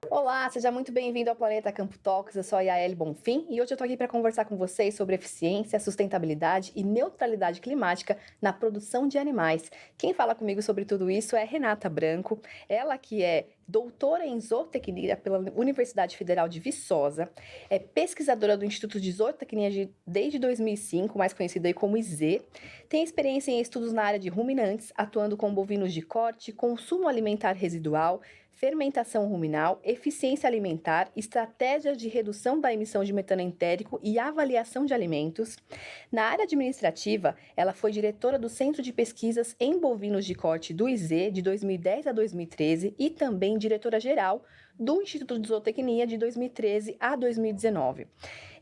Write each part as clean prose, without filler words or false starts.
Olá, seja muito bem-vindo ao Planeta Campo Talks. Eu sou a Yael Bonfim e hoje eu tô aqui para conversar com vocês sobre eficiência, sustentabilidade e neutralidade climática na produção de animais. Quem fala comigo sobre tudo isso é Renata Branco, ela que é doutora em zootecnia pela Universidade Federal de Viçosa, é pesquisadora do Instituto de Zootecnia desde 2005, mais conhecido aí como IZ, tem experiência em estudos na área de ruminantes, atuando com bovinos de corte, consumo alimentar residual, fermentação ruminal, eficiência alimentar, estratégias de redução da emissão de metano entérico e avaliação de alimentos. Na área administrativa, ela foi diretora do Centro de Pesquisas em Bovinos de Corte do IZ de 2010 a 2013 e também diretora-geral do Instituto de Zootecnia de 2013 a 2019.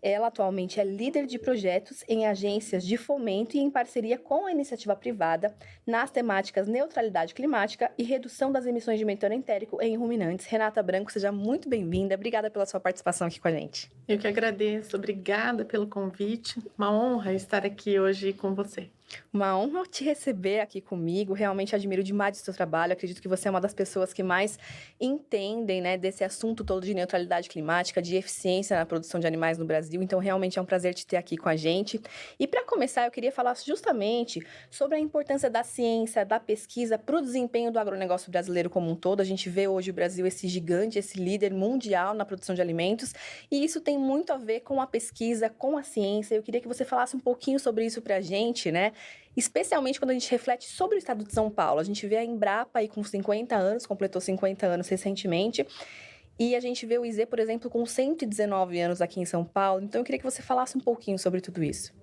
Ela atualmente é líder de projetos em agências de fomento e em parceria com a iniciativa privada nas temáticas neutralidade climática e redução das emissões de metano entérico em ruminantes. Renata Branco, seja muito bem-vinda. Obrigada pela sua participação aqui com a gente. Eu que agradeço. Obrigada pelo convite. Uma honra estar aqui hoje com você. Uma honra te receber aqui comigo, realmente admiro demais o seu trabalho, acredito que você é uma das pessoas que mais entendem, né, desse assunto todo de neutralidade climática, de eficiência na produção de animais no Brasil, então realmente é um prazer te ter aqui com a gente. E para começar, eu queria falar justamente sobre a importância da ciência, da pesquisa para o desempenho do agronegócio brasileiro como um todo. A gente vê hoje o Brasil esse gigante, esse líder mundial na produção de alimentos, e isso tem muito a ver com a pesquisa, com a ciência. Eu queria que você falasse um pouquinho sobre isso para a gente, né? Especialmente quando a gente reflete sobre o estado de São Paulo. A gente vê a Embrapa aí com 50 anos, completou 50 anos recentemente, e a gente vê o IZ, por exemplo, com 119 anos aqui em São Paulo. Então eu queria que você falasse um pouquinho sobre tudo isso.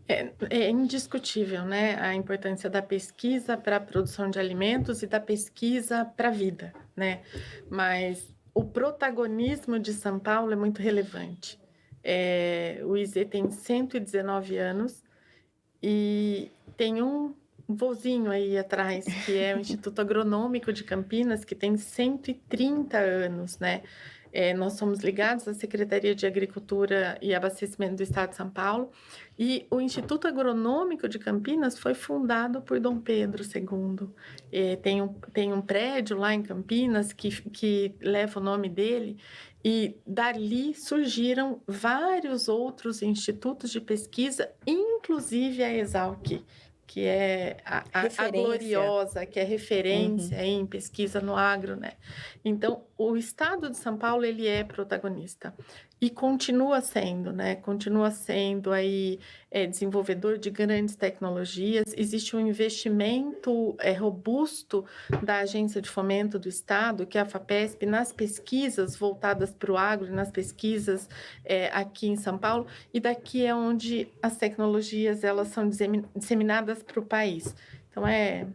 É indiscutível, né, a importância da pesquisa para a produção de alimentos e da pesquisa para a vida, né? Mas o protagonismo de São Paulo é muito relevante. O IZ tem 119 anos e tem um vozinho aí atrás, que é o Instituto Agronômico de Campinas, que tem 130 anos, né? Nós somos ligados à Secretaria de Agricultura e Abastecimento do Estado de São Paulo, e o Instituto Agronômico de Campinas foi fundado por Dom Pedro II. Tem um prédio lá em Campinas que leva o nome dele, e dali surgiram vários outros institutos de pesquisa, inclusive a Exalc, que é a gloriosa, que é referência em pesquisa no agro, né? Então, o estado de São Paulo, ele é protagonista e continua sendo, né? Continua sendo aí desenvolvedor de grandes tecnologias. Existe um investimento robusto da Agência de Fomento do Estado, que é a FAPESP, nas pesquisas voltadas para o agro, nas pesquisas aqui em São Paulo, e daqui é onde as tecnologias elas são disseminadas para o país. Então, é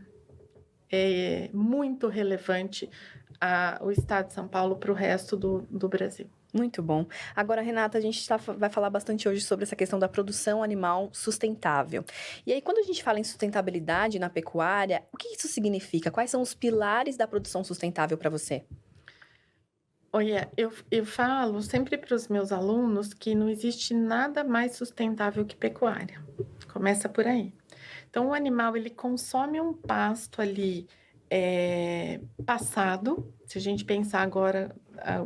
muito relevante o estado de São Paulo para o resto do Brasil. Muito bom. Agora, Renata, a gente vai falar bastante hoje sobre essa questão da produção animal sustentável. E aí, quando a gente fala em sustentabilidade na pecuária, o que isso significa? Quais são os pilares da produção sustentável para você? Olha, eu falo sempre para os meus alunos que não existe nada mais sustentável que pecuária. Começa por aí. Então, o animal, ele consome um pasto ali passado. Se a gente pensar agora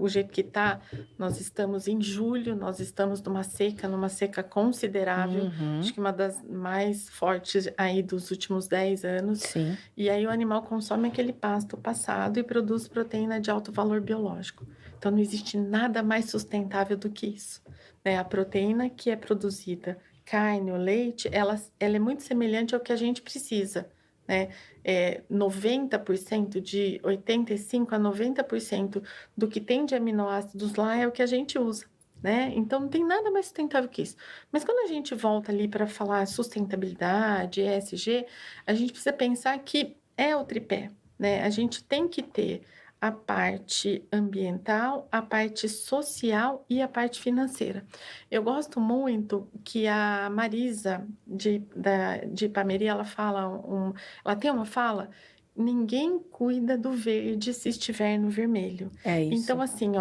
o jeito que está, nós estamos em julho, nós estamos numa seca considerável, acho que uma das mais fortes aí dos últimos 10 anos. Sim. E aí o animal consome aquele pasto passado e produz proteína de alto valor biológico. Então não existe nada mais sustentável do que isso, né? A proteína que é produzida, carne ou leite, ela é muito semelhante ao que a gente precisa, né? 90% de 85% a 90% do que tem de aminoácidos lá é o que a gente usa, né? Então não tem nada mais sustentável que isso. Mas quando a gente volta ali para falar sustentabilidade, ESG, a gente precisa pensar que é o tripé, né? A gente tem que ter a parte ambiental, a parte social e a parte financeira. Eu gosto muito que a Marisa de Ipameri, ela tem uma fala: ninguém cuida do verde se estiver no vermelho. É isso. Então, assim,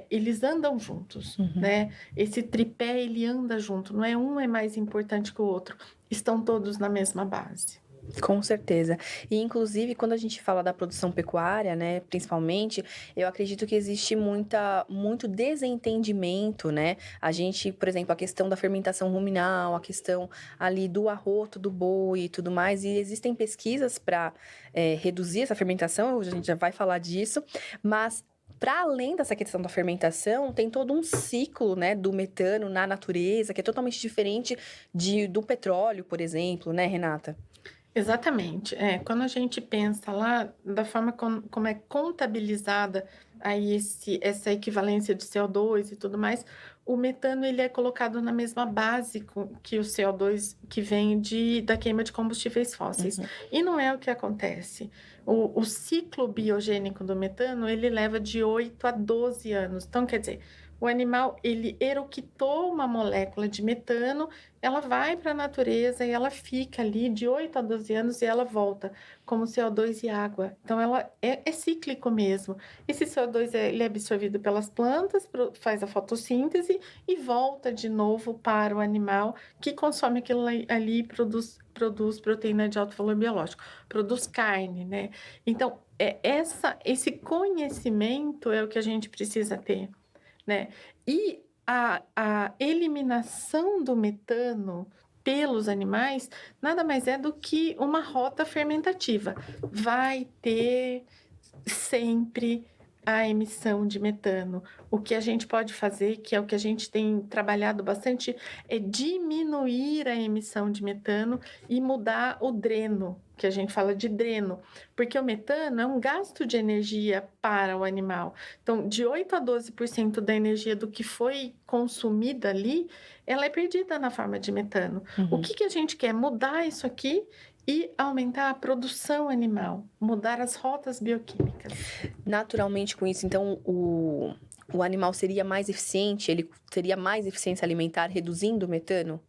eles andam juntos, né? Esse tripé, ele anda junto, não é um é mais importante que o outro. Estão todos na mesma base. Com certeza. E, inclusive, quando a gente fala da produção pecuária, né, principalmente, eu acredito que existe muito desentendimento, né? A gente, por exemplo, a questão da fermentação ruminal, a questão ali do arroto do boi e tudo mais, e existem pesquisas para reduzir essa fermentação, a gente já vai falar disso, mas para além dessa questão da fermentação, tem todo um ciclo, né, do metano na natureza, que é totalmente diferente do petróleo, por exemplo, né, Renata? Exatamente. Quando a gente pensa lá da forma como é contabilizada aí essa equivalência de CO2 e tudo mais, o metano ele é colocado na mesma base que o CO2 que vem da queima de combustíveis fósseis. Uhum. E não é o que acontece. O ciclo biogênico do metano ele leva de 8 a 12 anos. Então, quer dizer, o animal ele eructou uma molécula de metano, ela vai para a natureza e ela fica ali de 8 a 12 anos e ela volta como CO2 e água. Então ela é cíclico mesmo. Esse CO2 ele é absorvido pelas plantas, faz a fotossíntese e volta de novo para o animal que consome aquilo ali e produz proteína de alto valor biológico, produz carne, né? Então, esse conhecimento é o que a gente precisa ter, né? E a eliminação do metano pelos animais nada mais é do que uma rota fermentativa. Vai ter sempre a emissão de metano. O que a gente pode fazer, que é o que a gente tem trabalhado bastante, é diminuir a emissão de metano e mudar o dreno, que a gente fala de dreno, porque o metano é um gasto de energia para o animal. Então, de 8 a 12% da energia do que foi consumida ali, ela é perdida na forma de metano. O que a gente quer? Mudar isso aqui e aumentar a produção animal, mudar as rotas bioquímicas. Naturalmente, com isso, então, o animal seria mais eficiente, ele teria mais eficiência alimentar, reduzindo o metano?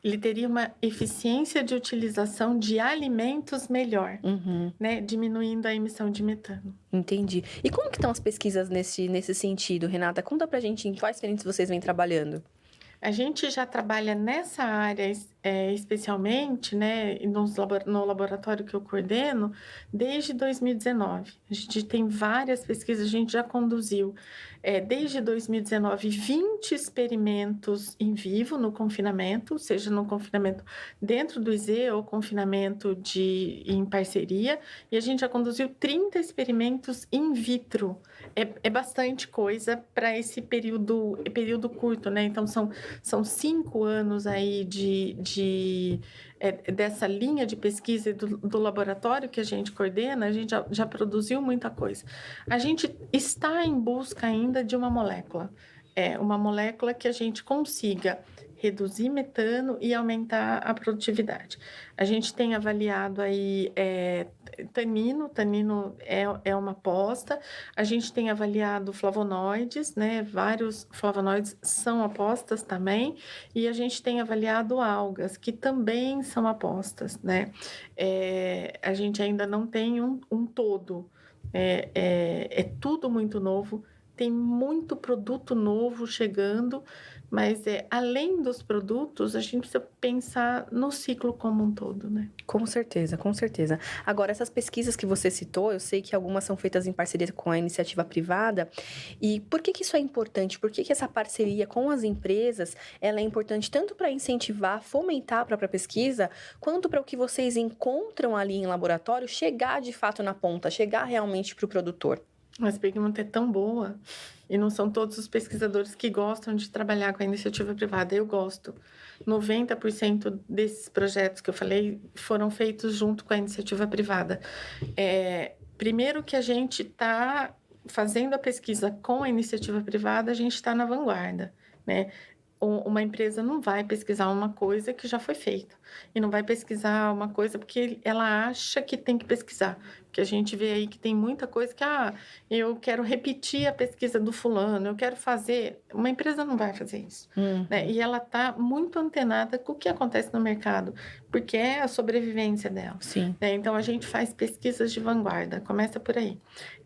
Ele teria uma eficiência de utilização de alimentos melhor, Uhum, né? Diminuindo a emissão de metano. entendi. E como que estão as pesquisas nesse sentido, Renata? Conta pra gente em quais frentes vocês vêm trabalhando. A gente já trabalha nessa área especialmente, né, no laboratório que eu coordeno, desde 2019. A gente tem várias pesquisas, a gente já conduziu, desde 2019, 20 experimentos em vivo no confinamento, seja no confinamento dentro do IZ ou confinamento em parceria, e a gente já conduziu 30 experimentos in vitro. É bastante coisa para esse período curto, né? Então, são 5 anos aí dessa linha de pesquisa do laboratório que a gente coordena, a gente já produziu muita coisa. A gente está em busca ainda de uma molécula que a gente consiga reduzir metano e aumentar a produtividade. A gente tem avaliado aí tanino é uma aposta, a gente tem avaliado flavonoides, né? Vários flavonoides são apostas também, e a gente tem avaliado algas, que também são apostas, né? A gente ainda não tem um todo, é tudo muito novo, tem muito produto novo chegando, mas além dos produtos, a gente precisa pensar no ciclo como um todo, né? Com certeza, com certeza. Agora, essas pesquisas que você citou, eu sei que algumas são feitas em parceria com a iniciativa privada. E por que isso é importante? Por que essa parceria com as empresas, ela é importante tanto para incentivar, fomentar a própria pesquisa, quanto para o que vocês encontram ali em laboratório chegar de fato na ponta, chegar realmente para o produtor? Mas a pergunta é tão boa, e não são todos os pesquisadores que gostam de trabalhar com a iniciativa privada. Eu gosto. 90% desses projetos que eu falei foram feitos junto com a iniciativa privada. Primeiro que a gente está fazendo a pesquisa com a iniciativa privada, a gente está na vanguarda, né? Uma empresa não vai pesquisar uma coisa que já foi feita, e não vai pesquisar uma coisa porque ela acha que tem que pesquisar. Porque a gente vê aí que tem muita coisa que, eu quero repetir a pesquisa do fulano, eu quero fazer. Uma empresa não vai fazer isso, né? E ela está muito antenada com o que acontece no mercado, porque é a sobrevivência dela. Sim. Né? Então, a gente faz pesquisas de vanguarda, começa por aí.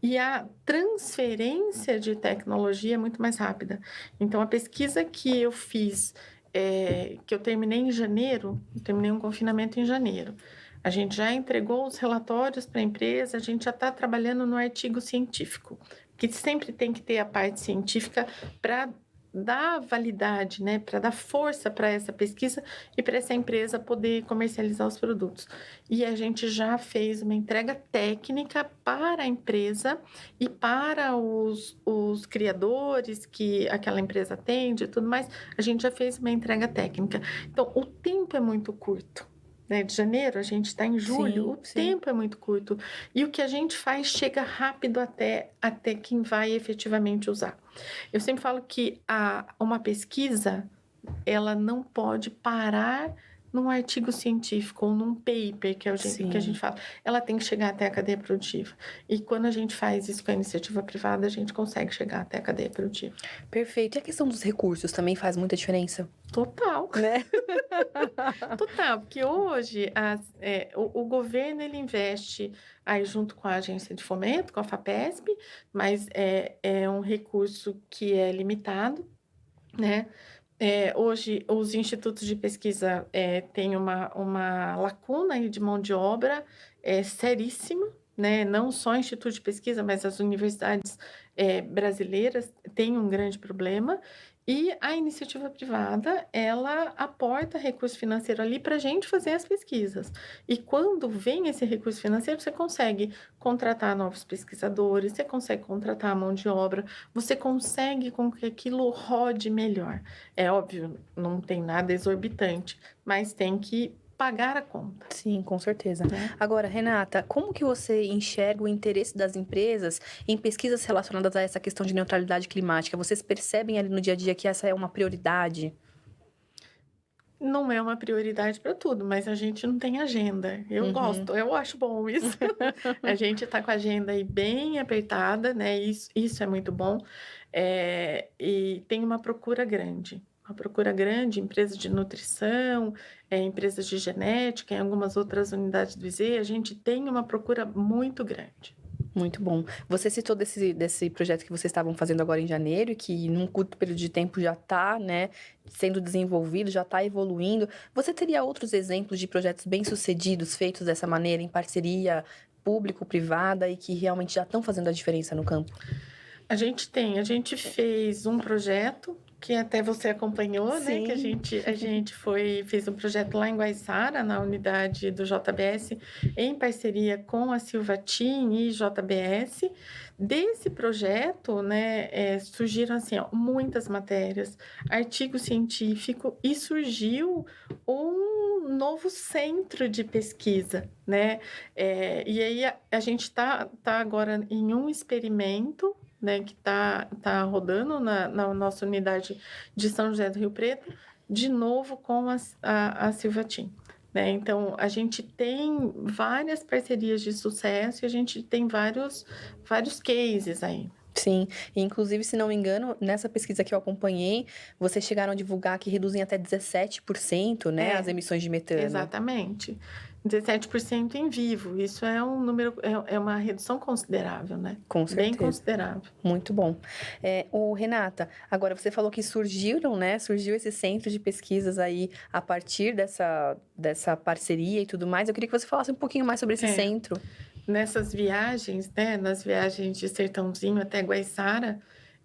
E a transferência de tecnologia é muito mais rápida. Então, a pesquisa que eu fiz, que eu terminei em janeiro, eu terminei um confinamento em janeiro. A gente já entregou os relatórios para a empresa, a gente já está trabalhando no artigo científico, que sempre tem que ter a parte científica para dar validade, né, para dar força para essa pesquisa e para essa empresa poder comercializar os produtos. E a gente já fez uma entrega técnica para a empresa e para os criadores que aquela empresa atende e tudo mais, a gente já fez uma entrega técnica. Então, o tempo é muito curto. Né, de janeiro, a gente está em julho, o tempo é muito curto. E o que a gente faz chega rápido até quem vai efetivamente usar. Eu sempre falo que uma pesquisa, ela não pode parar num artigo científico ou num paper, que a gente fala. Ela tem que chegar até a cadeia produtiva. E quando a gente faz isso com a iniciativa privada, a gente consegue chegar até a cadeia produtiva. Perfeito. E a questão dos recursos também faz muita diferença? Total. Né? Total, porque hoje o governo ele investe aí junto com a agência de fomento, com a FAPESP, mas é um recurso que é limitado, né? Hoje, os institutos de pesquisa têm uma lacuna aí de mão de obra seríssima, né? Não só o instituto de pesquisa, mas as universidades brasileiras têm um grande problema. E a iniciativa privada, ela aporta recurso financeiro ali para a gente fazer as pesquisas. E quando vem esse recurso financeiro, você consegue contratar novos pesquisadores, você consegue contratar a mão de obra, você consegue com que aquilo rode melhor. É óbvio, não tem nada exorbitante, mas tem que pagar a conta. Sim, com certeza. Agora, Renata, como que você enxerga o interesse das empresas em pesquisas relacionadas a essa questão de neutralidade climática? Vocês percebem ali no dia a dia que essa é uma prioridade? Não é uma prioridade para tudo, mas a gente não tem agenda. Eu gosto, eu acho bom isso. A gente está com a agenda aí bem apertada, né? Isso é muito bom. E tem uma procura grande. Uma procura grande, empresas de nutrição, empresas de genética, em algumas outras unidades do IZ, a gente tem uma procura muito grande. Muito bom. Você citou desse projeto que vocês estavam fazendo agora em janeiro, que num curto período de tempo já está, né, sendo desenvolvido, já está evoluindo. Você teria outros exemplos de projetos bem-sucedidos feitos dessa maneira, em parceria público-privada e que realmente já estão fazendo a diferença no campo? A gente fez um projeto que até você acompanhou, né? Que a gente fez um projeto lá em Guaiçara, na unidade do JBS, em parceria com a Silvatin e JBS. Desse projeto, né, surgiram assim, muitas matérias, artigo científico, e surgiu um novo centro de pesquisa, né? E aí a gente está agora em um experimento, né, que tá rodando na nossa unidade de São José do Rio Preto, de novo com a Silvatin. Né? Então, a gente tem várias parcerias de sucesso e a gente tem vários cases aí. Sim, e inclusive, se não me engano, nessa pesquisa que eu acompanhei, vocês chegaram a divulgar que reduzem até 17%, né, as emissões de metano. Exatamente. 17% em vivo. Isso é um número, é uma redução considerável, né? Com certeza. Bem considerável. Muito bom. Renata, agora você falou que surgiu esse centro de pesquisas aí a partir dessa parceria e tudo mais. Eu queria que você falasse um pouquinho mais sobre esse centro. Nessas viagens, né, nas viagens de Sertãozinho até Guaiçara,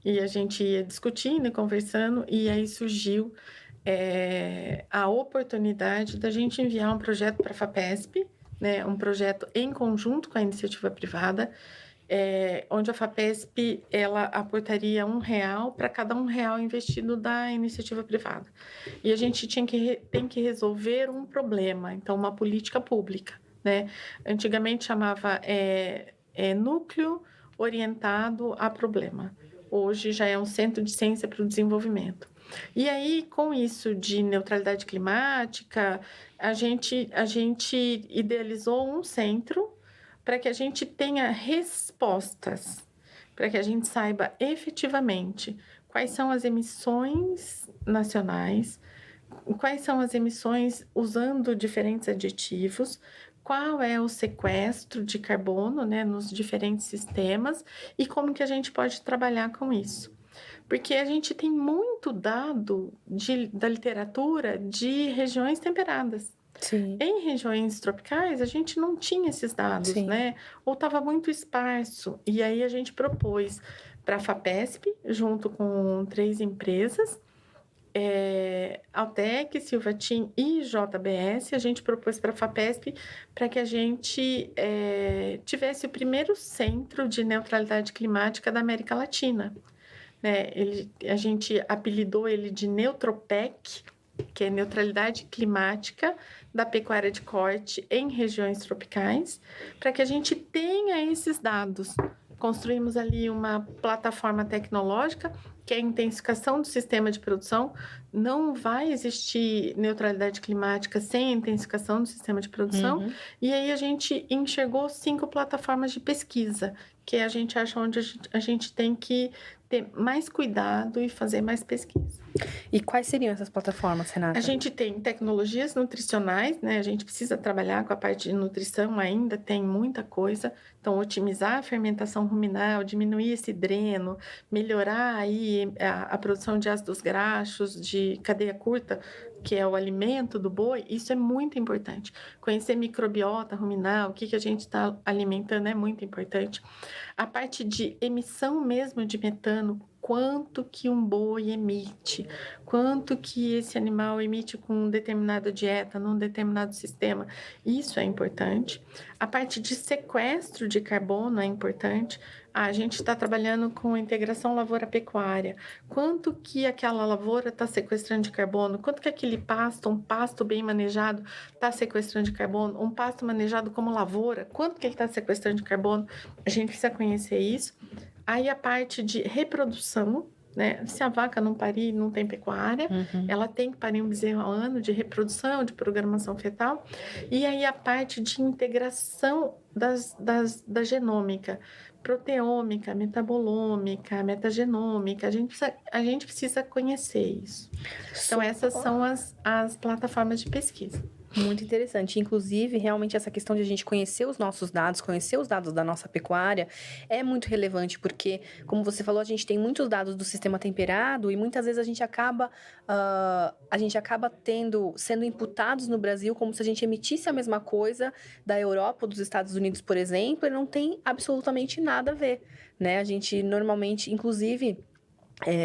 e a gente ia discutindo e conversando, e aí surgiu a oportunidade da gente enviar um projeto para a FAPESP, né, um projeto em conjunto com a iniciativa privada, onde a FAPESP ela aportaria R$1 para cada R$1 investido da iniciativa privada. E a gente tem que resolver um problema, então uma política pública. Né? Antigamente chamava núcleo orientado a problema. Hoje já é um centro de ciência para o desenvolvimento. E aí, com isso de neutralidade climática, a gente idealizou um centro para que a gente tenha respostas, para que a gente saiba efetivamente quais são as emissões nacionais, quais são as emissões usando diferentes aditivos, qual é o sequestro de carbono, né, nos diferentes sistemas e como que a gente pode trabalhar com isso. Porque a gente tem muito dado da literatura de regiões temperadas. Sim, Em regiões tropicais, a gente não tinha esses dados, sim. né? Ou estava muito esparso. E aí a gente propôs para a FAPESP, junto com 3 empresas, Altec, Silvatim e JBS, a gente propôs para a FAPESP para que a gente tivesse o primeiro centro de neutralidade climática da América Latina. Né? A gente apelidou ele de Neutropec, que é neutralidade climática da pecuária de corte em regiões tropicais, para que a gente tenha esses dados. Construímos ali uma plataforma tecnológica, que é a intensificação do sistema de produção. Não vai existir neutralidade climática sem a intensificação do sistema de produção. Uhum. E aí a gente enxergou 5 plataformas de pesquisa, que a gente acha onde a gente tem que ter mais cuidado e fazer mais pesquisa. E quais seriam essas plataformas, Renata? A gente tem tecnologias nutricionais, né? A gente precisa trabalhar com a parte de nutrição ainda, tem muita coisa. Então, otimizar a fermentação ruminal, diminuir esse dreno, melhorar aí a produção de ácidos graxos de cadeia curta, que é o alimento do boi, isso é muito importante. Conhecer microbiota ruminal, o que a gente está alimentando é muito importante. A parte de emissão mesmo de metano, quanto que um boi emite, quanto que esse animal emite com determinada dieta, num determinado sistema, isso é importante. A parte de sequestro de carbono é importante. A gente está trabalhando com integração lavoura-pecuária. Quanto que aquela lavoura está sequestrando de carbono? Quanto que aquele pasto, um pasto bem manejado, está sequestrando de carbono? Um pasto manejado como lavoura, quanto que ele está sequestrando de carbono? A gente precisa conhecer isso. Aí a parte de reprodução, né? Se a vaca não parir, não tem pecuária, ela tem que parir um bezerro ao ano de reprodução, de programação fetal. E aí a parte de integração da genômica, proteômica, metabolômica, metagenômica, a gente precisa conhecer isso. Então, essas são as plataformas de pesquisa. Muito interessante. Inclusive, realmente, essa questão de a gente conhecer os nossos dados, conhecer os dados da nossa pecuária, é muito relevante, porque, como você falou, a gente tem muitos dados do sistema temperado e muitas vezes a gente acaba sendo imputados no Brasil como se a gente emitisse a mesma coisa da Europa ou dos Estados Unidos, por exemplo, e não tem absolutamente nada a ver, né? A gente normalmente, inclusive,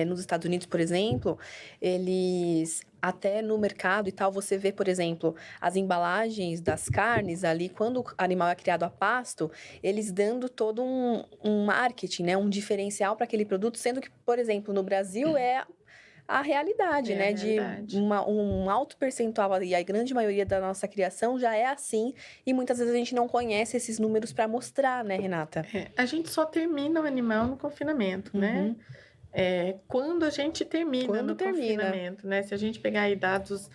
nos Estados Unidos, por exemplo, eles até no mercado e tal, você vê, por exemplo, as embalagens das carnes ali, quando o animal é criado a pasto, eles dando todo um marketing, né? Um diferencial para aquele produto, sendo que, por exemplo, no Brasil é a realidade, né? De um alto percentual, e a grande maioria da nossa criação já é assim, e muitas vezes a gente não conhece esses números para mostrar, né, Renata? A gente só termina o animal no confinamento, né? Quando a gente termina confinamento, né? Se a gente pegar aí dados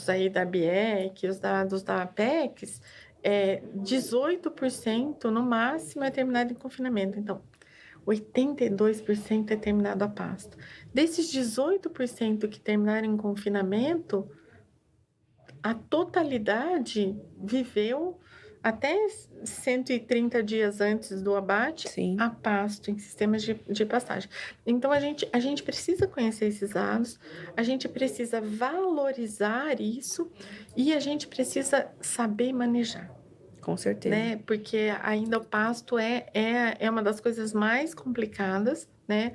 aí da BIEC, os dados da Apex, 18% no máximo é terminado em confinamento. Então, 82% é terminado a pasto. Desses 18% que terminaram em confinamento, a totalidade viveu até 130 dias antes do abate, a pasto, em sistemas de pastagem. Então, a gente precisa conhecer esses dados, a gente precisa valorizar isso e a gente precisa saber manejar. Com certeza. Né? Porque ainda o pasto é uma das coisas mais complicadas, né?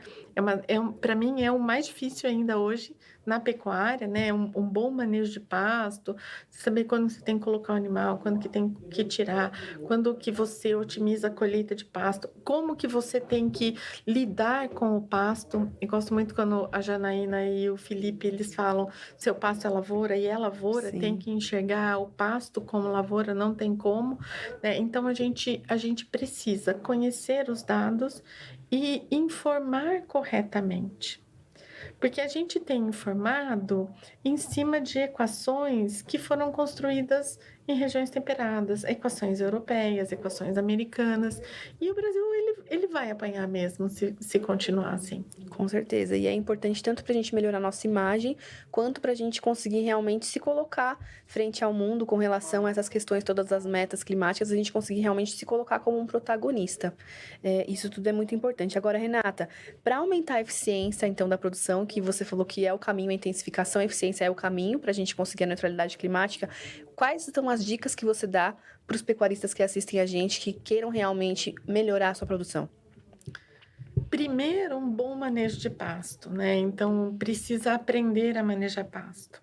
Para mim, é o mais difícil ainda hoje na pecuária, né? Um bom manejo de pasto, saber quando você tem que colocar o animal, quando que tem que tirar, quando que você otimiza a colheita de pasto, como que você tem que lidar com o pasto. Eu gosto muito quando a Janaína e o Felipe, eles falam, seu pasto é lavoura, e é lavoura, tem que enxergar o pasto como lavoura, não tem como, né? Então, a gente precisa conhecer os dados e informar corretamente. Porque a gente tem informado em cima de equações que foram construídas em regiões temperadas, equações europeias, equações americanas. E o Brasil, ele vai apanhar mesmo se continuar assim. Com certeza. E é importante tanto para a gente melhorar nossa imagem, quanto para a gente conseguir realmente se colocar frente ao mundo com relação a essas questões, todas as metas climáticas, a gente conseguir realmente se colocar como um protagonista. Isso tudo é muito importante. Agora, Renata, para aumentar a eficiência, então, da produção, que você falou que é o caminho, a intensificação, a eficiência é o caminho para a gente conseguir a neutralidade climática, quais são as dicas que você dá para os pecuaristas que assistem a gente, que queiram realmente melhorar a sua produção? Primeiro, um bom manejo de pasto, né? Então, precisa aprender a manejar pasto.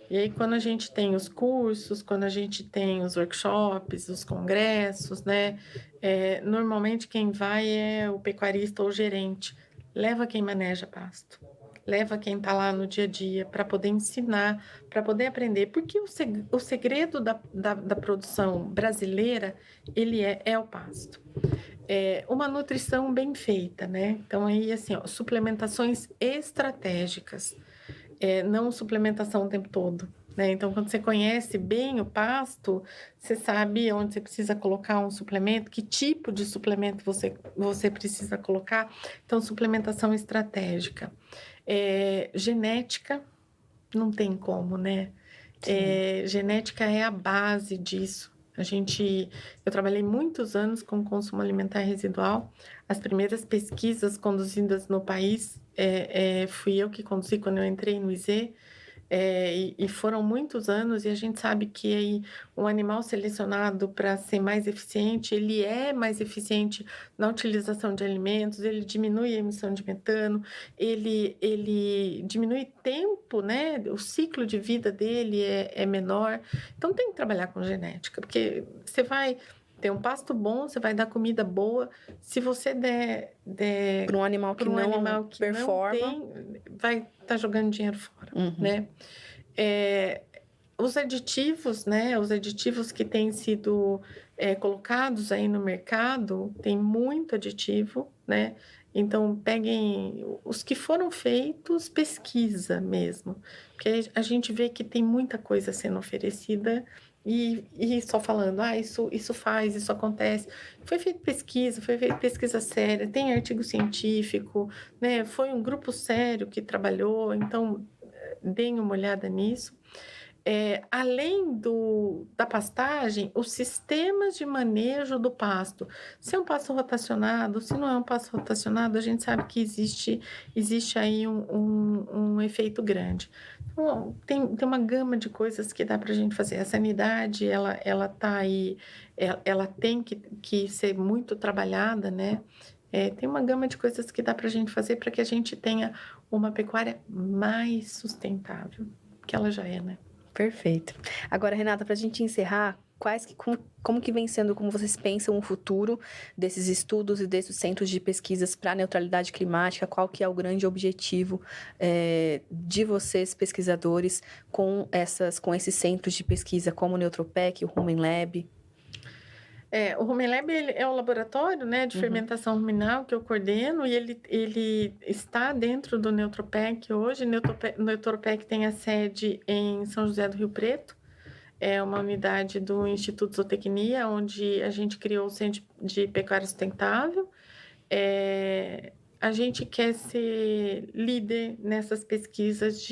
E aí, quando a gente tem os cursos, quando a gente tem os workshops, os congressos, né? Normalmente quem vai é o pecuarista ou o gerente. Leva quem maneja pasto. Leva quem está lá no dia a dia para poder ensinar, para poder aprender. Porque o segredo da produção brasileira, ele é o pasto. Uma nutrição bem feita, né? Então, aí, assim, ó, suplementações estratégicas, não suplementação o tempo todo, né? Então, quando você conhece bem o pasto, você sabe onde você precisa colocar um suplemento, que tipo de suplemento você precisa colocar. Então, suplementação estratégica. Genética, não tem como, né? Genética é a base disso. Eu trabalhei muitos anos com consumo alimentar residual. As primeiras pesquisas conduzidas no país, fui eu que conduzi quando eu entrei no IZ. E foram muitos anos, e a gente sabe que aí um animal selecionado para ser mais eficiente, ele é mais eficiente na utilização de alimentos, ele diminui a emissão de metano, ele diminui tempo, né? O ciclo de vida dele é menor. Então tem que trabalhar com genética, porque você vai ter um pasto bom, você vai dar comida boa. Se você der Para um animal que não performa, não tem, vai estar jogando dinheiro fora, né? Os aditivos, né? Os aditivos que têm sido colocados aí no mercado, tem muito aditivo, né? Então, peguem os que foram feitos, pesquisa mesmo. Porque a gente vê que tem muita coisa sendo oferecida e só falando, isso faz, isso acontece. Foi feita pesquisa séria, tem artigo científico, né? Foi um grupo sério que trabalhou, então deem uma olhada nisso. Além da pastagem, os sistemas de manejo do pasto. Se é um pasto rotacionado, se não é um pasto rotacionado, a gente sabe que existe aí um efeito grande. Então, tem uma gama de coisas que dá para a gente fazer. A sanidade, ela tá aí, ela tem que ser muito trabalhada, né? Tem uma gama de coisas que dá para a gente fazer para que a gente tenha uma pecuária mais sustentável, que ela já é, né? Perfeito. Agora, Renata, para a gente encerrar, como que vem sendo, como vocês pensam o futuro desses estudos e desses centros de pesquisas para a neutralidade climática? Qual que é o grande objetivo de vocês, pesquisadores, com esses centros de pesquisa, como o Neutropec, o Rumen Lab? O Rumen Lab é o laboratório, né, de fermentação ruminal que eu coordeno, e ele está dentro do Neutropec hoje. O Neutropec tem a sede em São José do Rio Preto. É uma unidade do Instituto Zootecnia, onde a gente criou o Centro de Pecuária Sustentável. A gente quer ser líder nessas pesquisas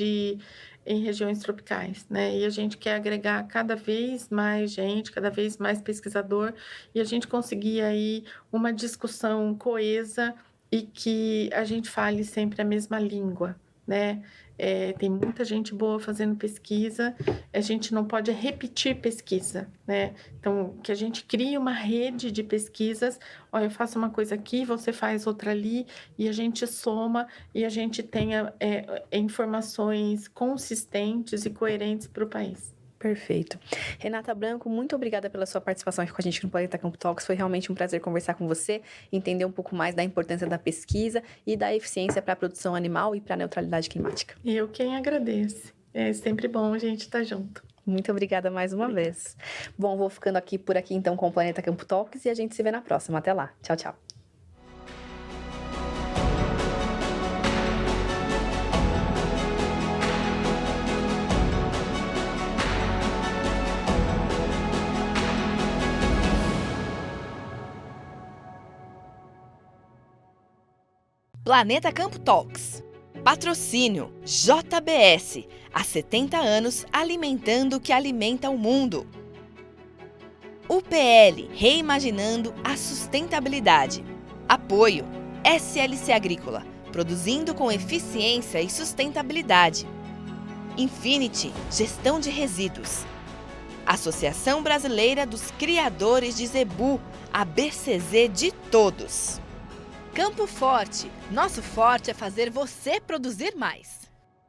em regiões tropicais, né? E a gente quer agregar cada vez mais gente, cada vez mais pesquisador, e a gente conseguir aí uma discussão coesa e que a gente fale sempre a mesma língua, né? Tem muita gente boa fazendo pesquisa, a gente não pode repetir pesquisa, né? Então, que a gente crie uma rede de pesquisas, eu faço uma coisa aqui, você faz outra ali, e a gente soma e a gente tenha informações consistentes e coerentes para o país. Perfeito. Renata Branco, muito obrigada pela sua participação aqui com a gente no Planeta Campo Talks. Foi realmente um prazer conversar com você, entender um pouco mais da importância da pesquisa e da eficiência para a produção animal e para a neutralidade climática. Eu quem agradeço. É sempre bom a gente estar junto. Muito obrigada mais uma vez. Bom, vou ficando por aqui então com o Planeta Campo Talks e a gente se vê na próxima. Até lá. Tchau, tchau. Planeta Campo Talks. Patrocínio JBS. Há 70 anos alimentando o que alimenta o mundo. UPL, reimaginando a sustentabilidade. Apoio SLC Agrícola, produzindo com eficiência e sustentabilidade. Infinity, gestão de resíduos. Associação Brasileira dos Criadores de Zebu, a BCZ de todos. Campo Forte, nosso forte é fazer você produzir mais.